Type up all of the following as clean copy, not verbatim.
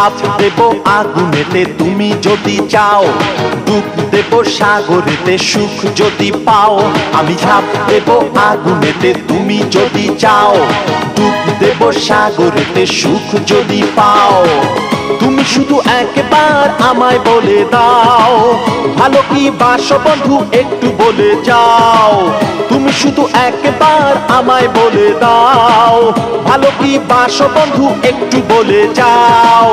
ঝাঁপ দেব আগুনেতে তুমি যদি চাও, ডুব দেব সাগরেতে সুখ যদি পাও। আমি ঝাঁপ দেব আগুনেতে তুমি যদি চাও, ডুব দেব সাগরেতে সুখ যদি পাও। তুমি শুধু একবার আমায় বলে দাও, ভালো কি বাসো বন্ধু একটু বলে যাও। তুমি শুধু একবার আমায় বলে দাও, ভালো কি বাসো বন্ধু একটু বলে যাও।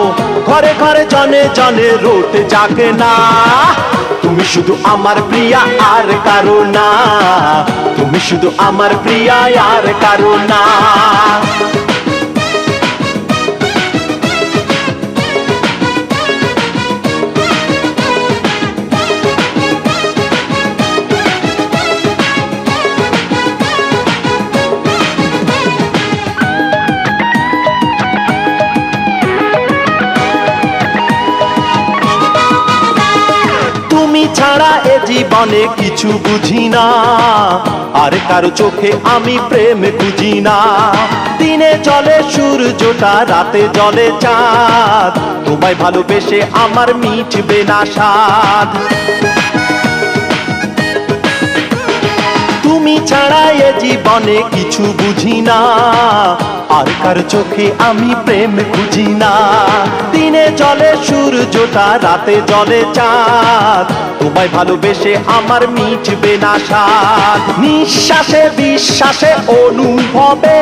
ঘরে ঘরে জনে জনে রোদ জাগে না, তুমি শুধু আমার প্রিয়া আর কারো না। তুমি শুধু আমার প্রিয়া আর কারো না। তুমি ছাড়া এ জীবনে কিছু বুঝি না, আর কারো চোখে আমি প্রেম বুঝি না। দিনে জলে সূর্যটা, রাতে জলে চাঁদ, তোমায় ভালোবেসে আমার মিটবে না স্বাদ। তুমি ছাড়া এ জীবনে কিছু বুঝি না, আর কার চোখে আমি প্রেম খুঁজি না। দিনে জলে সূর্যটা, রাতে জলে চাঁদ, তোমায় ভালোবেসে আমার মিটবে না স্বাদ। নিঃশ্বাসে বিশ্বাসে অনুভবে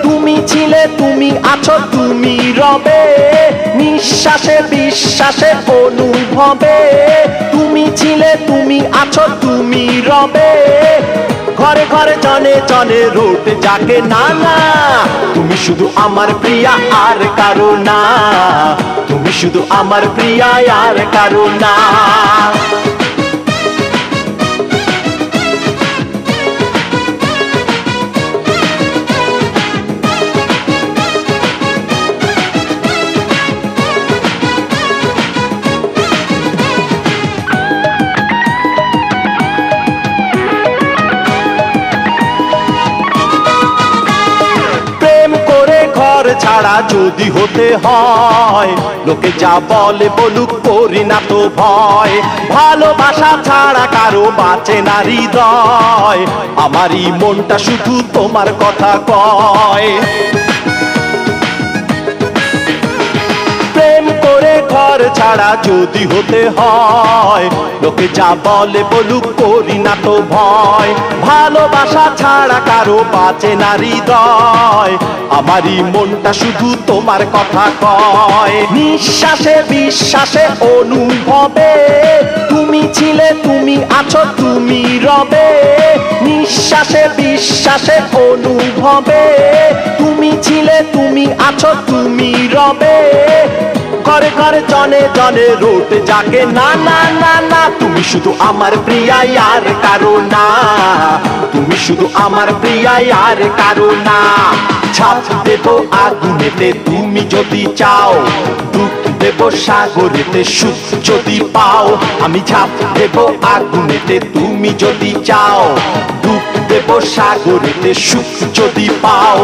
তুমি ছিলে, তুমি আছো, তুমি রবে। নিঃশ্বাসে বিশ্বাসে অনুভবে তুমি ছিলে, তুমি আছো, তুমি রবে। ঘরে ঘরে জনে জনে রোদ জাগে না না, তুমি শুধু আমার প্রিয়া আর কারো না। তুমি শুধু আমার প্রিয়া আর কারো না। ছাড়া যদি হতে হয়, লোকে যা বলে বলুক, করি না তো ভয়। ভালোবাসা ছাড়া কারো বাঁচে না হৃদয়, আমারই মনটা শুধু তোমার কথা কয়। প্রেম করে ঘর ছাড়া যদি হতে হয়, লোকে যা বলে বলুক, করি না তো ভয়। ভালোবাসা ছাড়া কারো বাঁচে না হৃদয়, আমারই মনটা শুধু তোমার কথা কয়। নিঃশ্বাসে বিশ্বাসে অনুভবে তুমি ছিলে, তুমি আছো, তুমি রবে। নিঃশ্বাসে বিশ্বাসে অনুভবে তুমি ছিলে, তুমি আছো, তুমি রবে। ঘরে ঘরে জনে জনে রোদ জাগে না না না না, তুমি শুধু আমার প্রিয়া আর কারো না। তুমি শুধু আমার প্রিয়া আর কারো না। ঝাঁপ দেব আগুনেতে তুমি যদি চাও, ডুব দেব সাগরেতে সুখ যদি পাও। আমি ঝাঁপ দেব আগুনেতে তুমি যদি চাও, ডুব দেব সাগরেতে সুখ যদি পাও।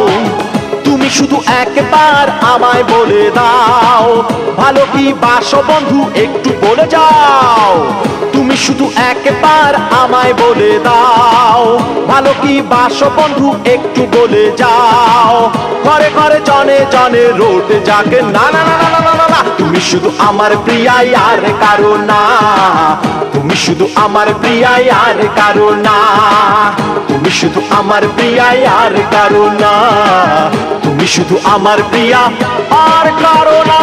তুমি শুধু একবার আমায় বলে দাও, ভালো কি বাসো বন্ধু একটু বলে যাও। তুমি শুধু একবার আমায় বলে দাও, ভালো কি বাসো বন্ধু একটু বলে যাও। ঘরে ঘরে জনে জনে রোদ জাগে না না না না না না, তুমি শুধু আমার প্রিয়া আর কারো না। তুমি শুধু আমার প্রিয়া আর কারো না। তুমি শুধু আমার প্রিয়া আর কারো না। তুমি শুধু আমার প্রিয়া আর কারো না।